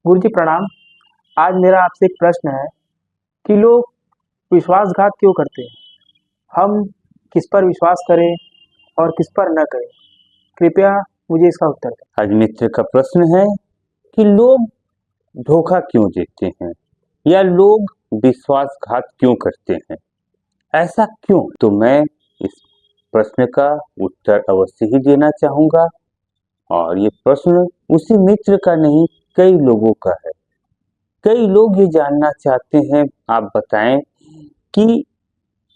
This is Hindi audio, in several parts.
गुरुजी प्रणाम। आज मेरा आपसे एक प्रश्न है कि लोग विश्वासघात क्यों करते हैं? हम किस पर विश्वास करें और किस पर न करें? कृपया मुझे इसका उत्तर दें। आज मित्र का प्रश्न है कि लोग धोखा क्यों देते हैं या लोग विश्वासघात क्यों करते हैं, ऐसा क्यों? तो मैं इस प्रश्न का उत्तर अवश्य ही देना चाहूंगा। और ये प्रश्न उसी मित्र का नहीं, कई लोगों का है। कई लोग ये जानना चाहते हैं, आप बताएं कि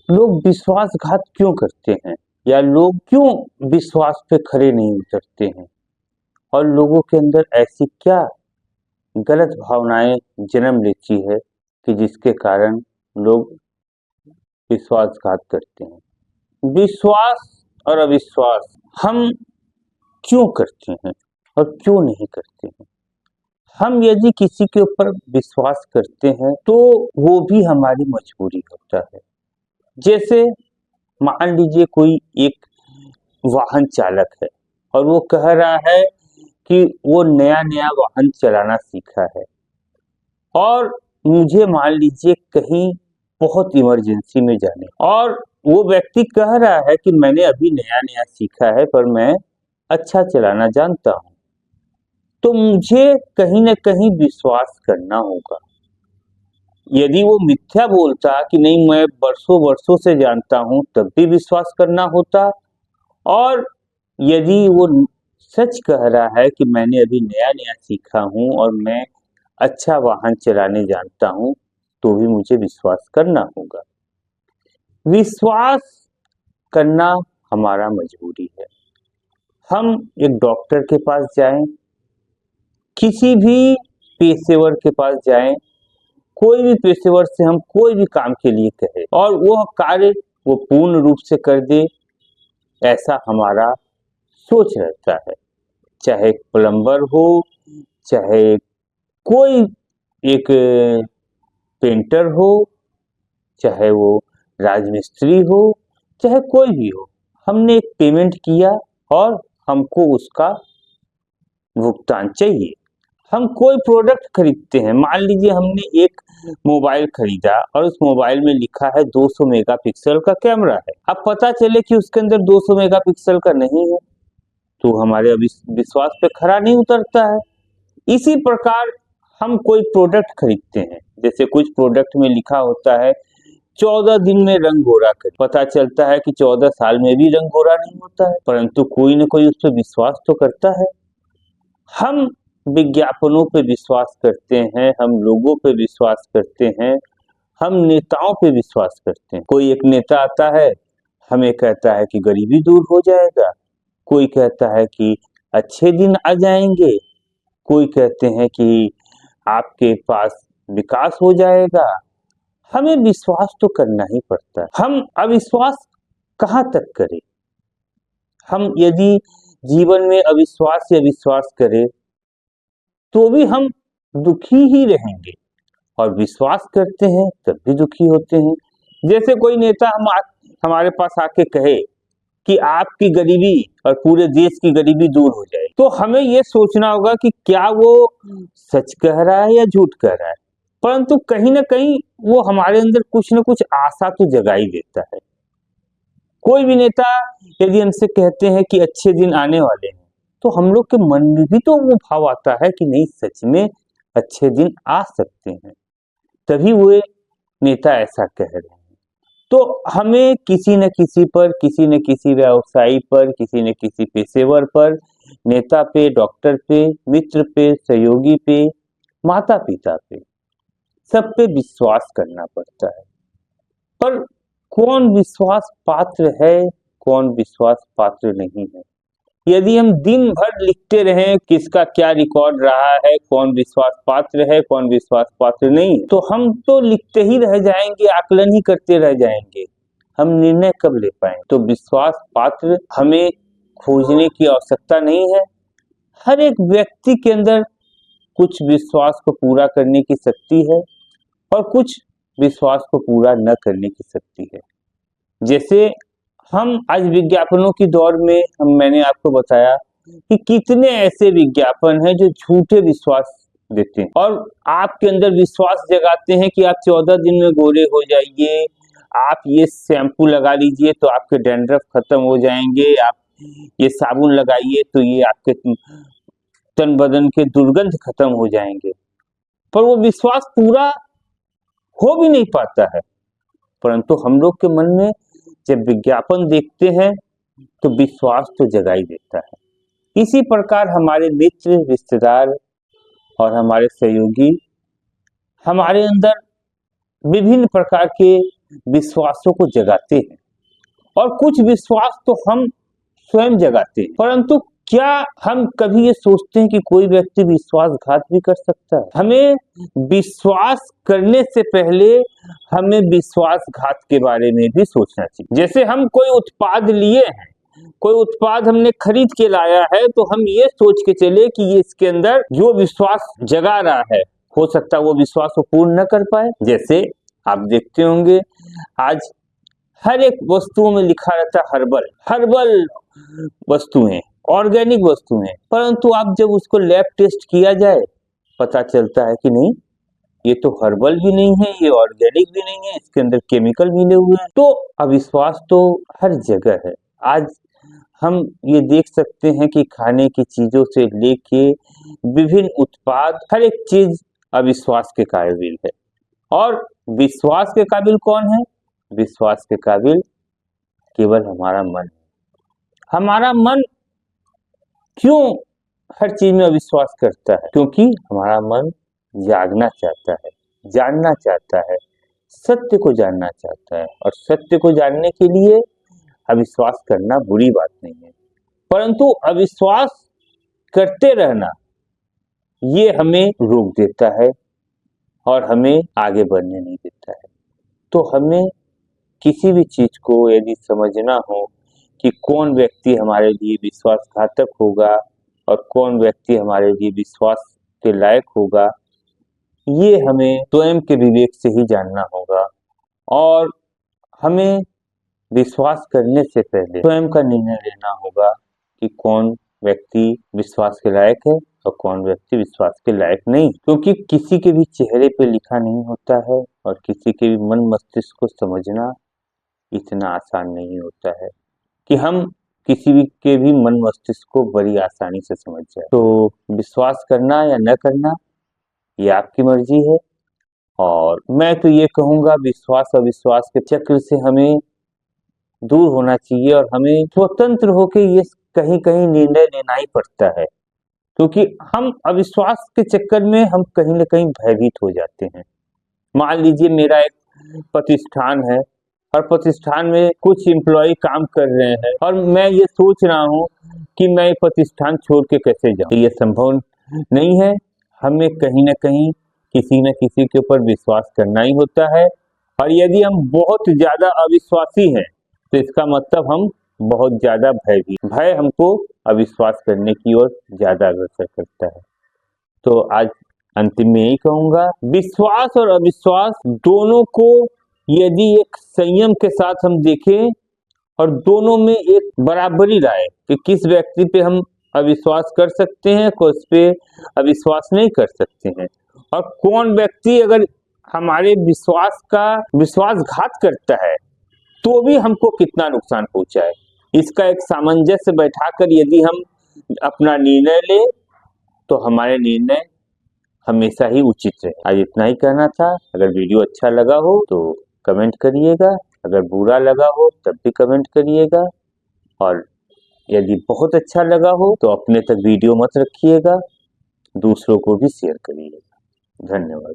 लोग विश्वासघात क्यों करते हैं या लोग क्यों विश्वास पे खरे नहीं उतरते हैं, और लोगों के अंदर ऐसी क्या गलत भावनाएं जन्म लेती है कि जिसके कारण लोग विश्वासघात करते हैं। विश्वास और अविश्वास हम क्यों करते हैं और क्यों नहीं करते हैं? हम यदि किसी के ऊपर विश्वास करते हैं तो वो भी हमारी मजबूरी होता है। जैसे मान लीजिए कोई एक वाहन चालक है और वो कह रहा है कि वो नया नया वाहन चलाना सीखा है, और मुझे मान लीजिए कहीं बहुत इमरजेंसी में जाने, और वो व्यक्ति कह रहा है कि मैंने अभी नया नया सीखा है पर मैं अच्छा चलाना जानता हूँ, तो मुझे कहीं ना कहीं विश्वास करना होगा। यदि वो मिथ्या बोलता कि नहीं मैं वर्षों वर्षों से जानता हूँ, तब भी विश्वास करना होता। और यदि वो सच कह रहा है कि मैंने अभी नया नया सीखा हूँ और मैं अच्छा वाहन चलाने जानता हूँ, तो भी मुझे विश्वास करना होगा। विश्वास करना हमारा मजबूरी है। हम एक डॉक्टर के पास जाएं, किसी भी पेशेवर के पास जाएं, कोई भी पेशेवर से हम कोई भी काम के लिए कहें और वो कार्य वो पूर्ण रूप से कर दे, ऐसा हमारा सोच रहता है। चाहे प्लम्बर हो, चाहे कोई एक पेंटर हो, चाहे वो राजमिस्त्री हो, चाहे कोई भी हो, हमने एक पेमेंट किया और हमको उसका भुगतान चाहिए। हम कोई प्रोडक्ट खरीदते हैं, मान लीजिए हमने एक मोबाइल खरीदा और उस मोबाइल में लिखा है 200 मेगापिक्सल का कैमरा है। अब पता चले कि उसके अंदर 200 मेगापिक्सल का नहीं है, तो हमारे विश्वास पे खरा नहीं उतरता है। इसी प्रकार हम कोई प्रोडक्ट खरीदते हैं, जैसे कुछ प्रोडक्ट में लिखा होता है 14 दिन में रंग गोरा कर, पता चलता है कि 14 साल में भी रंग गोरा नहीं होता है, परंतु कोई ना कोई उस पर विश्वास तो करता है। हम विज्ञापनों पे विश्वास करते हैं, हम लोगों पे विश्वास करते हैं, हम नेताओं पे विश्वास करते हैं। कोई एक नेता आता है, हमें कहता है कि गरीबी दूर हो जाएगा, कोई कहता है कि अच्छे दिन आ जाएंगे, कोई कहते हैं कि आपके पास विकास हो जाएगा। हमें विश्वास तो करना ही पड़ता है। हम अविश्वास कहाँ तक करें? हम यदि जीवन में अविश्वास या विश्वास करें तो भी हम दुखी ही रहेंगे, और विश्वास करते हैं तब भी दुखी होते हैं। जैसे कोई नेता हमारे पास आके कहे कि आपकी गरीबी और पूरे देश की गरीबी दूर हो जाए, तो हमें ये सोचना होगा कि क्या वो सच कह रहा है या झूठ कह रहा है। परंतु कहीं ना कहीं वो हमारे अंदर कुछ ना कुछ आशा तो जगा ही देता है। कोई भी नेता यदि हमसे कहते हैं कि अच्छे दिन आने वाले हैं, तो हम लोग के मन में भी तो वो भाव आता है कि नहीं, सच में अच्छे दिन आ सकते हैं, तभी वो नेता ऐसा कह रहे हैं। तो हमें किसी न किसी पर, किसी न किसी व्यवसायी पर, किसी न किसी पेशेवर पर, नेता पे, डॉक्टर पे, मित्र पे, सहयोगी पे, माता पिता पे, सब पे विश्वास करना पड़ता है। पर कौन विश्वास पात्र है, कौन विश्वास पात्र नहीं है? यदि हम दिन भर लिखते रहें किसका क्या रिकॉर्ड रहा है, कौन विश्वास पात्र है, कौन विश्वास पात्र नहीं है, तो हम तो लिखते ही रह जाएंगे, आकलन ही करते रह जाएंगे। हम निर्णय कब ले पाएंगे? तो विश्वास पात्र हमें खोजने की आवश्यकता नहीं है। हर एक व्यक्ति के अंदर कुछ विश्वास को पूरा करने की शक्ति है और कुछ विश्वास को पूरा न करने की शक्ति है। जैसे हम आज विज्ञापनों की दौर में मैंने आपको बताया कि कितने ऐसे विज्ञापन हैं जो झूठे विश्वास देते हैं और आपके अंदर विश्वास जगाते हैं कि आप 14 दिन में गोरे हो जाइए, आप ये शैम्पू लगा लीजिए तो आपके डैंड्रफ खत्म हो जाएंगे, आप ये साबुन लगाइए तो ये आपके तन बदन के दुर्गंध खत्म हो जाएंगे। पर वो विश्वास पूरा हो भी नहीं पाता है, परंतु हम लोग के मन में जब विज्ञापन देखते हैं तो विश्वास तो जगा ही देता है। इसी प्रकार हमारे मित्र, रिश्तेदार और हमारे सहयोगी हमारे अंदर विभिन्न प्रकार के विश्वासों को जगाते हैं और कुछ विश्वास तो हम स्वयं जगाते हैं। परंतु क्या हम कभी ये सोचते हैं कि कोई व्यक्ति विश्वासघात भी कर सकता है? हमें विश्वास करने से पहले हमें विश्वासघात के बारे में भी सोचना चाहिए। जैसे हम कोई उत्पाद लिए हैं, कोई उत्पाद हमने खरीद के लाया है, तो हम ये सोच के चले कि ये इसके अंदर जो विश्वास जगा रहा है, हो सकता है वो विश्वास को पूर्ण न कर पाए। जैसे आप देखते होंगे आज हर एक वस्तुओं में लिखा रहता है हर्बल वस्तुएं, ऑर्गेनिक वस्तुएं, परंतु आप जब उसको लैब टेस्ट किया जाए पता चलता है कि नहीं, ये तो हर्बल भी नहीं है, ये ऑर्गेनिक भी नहीं है, इसके अंदर केमिकल मिले हुए हैं। तो अविश्वास तो हर जगह है। आज हम ये देख सकते हैं कि खाने की चीजों से लेके विभिन्न उत्पाद, हर एक चीज अविश्वास के काबिल है। और विश्वास के काबिल कौन है? विश्वास के काबिल केवल हमारा मन है। हमारा मन क्यों हर चीज में अविश्वास करता है? क्योंकि हमारा मन जागना चाहता है, जानना चाहता है, सत्य को जानना चाहता है, और सत्य को जानने के लिए अविश्वास करना बुरी बात नहीं है, परंतु अविश्वास करते रहना ये हमें रोक देता है और हमें आगे बढ़ने नहीं देता है। तो हमें किसी भी चीज को यदि समझना हो कि कौन व्यक्ति हमारे लिए विश्वासघातक होगा और कौन व्यक्ति हमारे लिए विश्वास के लायक होगा, ये हमें स्वयं के विवेक से ही जानना होगा। और हमें विश्वास करने से पहले स्वयं का निर्णय लेना होगा कि कौन व्यक्ति विश्वास के लायक है और कौन व्यक्ति विश्वास के लायक नहीं, क्योंकि किसी के भी चेहरे पे लिखा नहीं होता है और किसी के भी मन मस्तिष्क को समझना इतना आसान नहीं होता है कि हम किसी भी के भी मन मस्तिष्क को बड़ी आसानी से समझ जाए। तो विश्वास करना या न करना ये आपकी मर्जी है, और मैं तो ये कहूँगा विश्वास अविश्वास के चक्र से हमें दूर होना चाहिए और हमें स्वतंत्र होकर ये कहीं कहीं निर्णय लेना ही पड़ता है, क्योंकि हम अविश्वास के चक्कर में हम कहीं न कहीं भयभीत हो जाते हैं। मान लीजिए मेरा एक प्रतिष्ठान है और प्रतिष्ठान में कुछ एम्प्लॉय काम कर रहे हैं और मैं ये सोच रहा हूँ कि मैं प्रतिष्ठान छोड़ के कैसे जाऊँ। ये संभव नहीं है। हमें कहीं न कहीं किसी न किसी के ऊपर विश्वास करना ही होता है, और यदि हम बहुत ज्यादा अविश्वासी हैं तो इसका मतलब हम बहुत ज्यादा भय हमको अविश्वास करने की ओर ज्यादा अग्रसर करता है। तो आज अंतिम में यही कहूंगा, विश्वास और अविश्वास दोनों को यदि एक संयम के साथ हम देखें और दोनों में एक बराबरी लाए कि किस व्यक्ति पे हम अविश्वास कर सकते हैं, किस पे अविश्वास नहीं कर सकते हैं, और कौन व्यक्ति अगर हमारे विश्वास का विश्वासघात करता है तो भी हमको कितना नुकसान पहुंचाए, इसका एक सामंजस्य बैठाकर यदि हम अपना निर्णय ले तो हमारे निर्णय हमेशा ही उचित रहे। आज इतना ही कहना था। अगर वीडियो अच्छा लगा हो तो कमेंट करिएगा, अगर बुरा लगा हो तब भी कमेंट करिएगा, और यदि बहुत अच्छा लगा हो तो अपने तक वीडियो मत रखिएगा, दूसरों को भी शेयर करिएगा। धन्यवाद।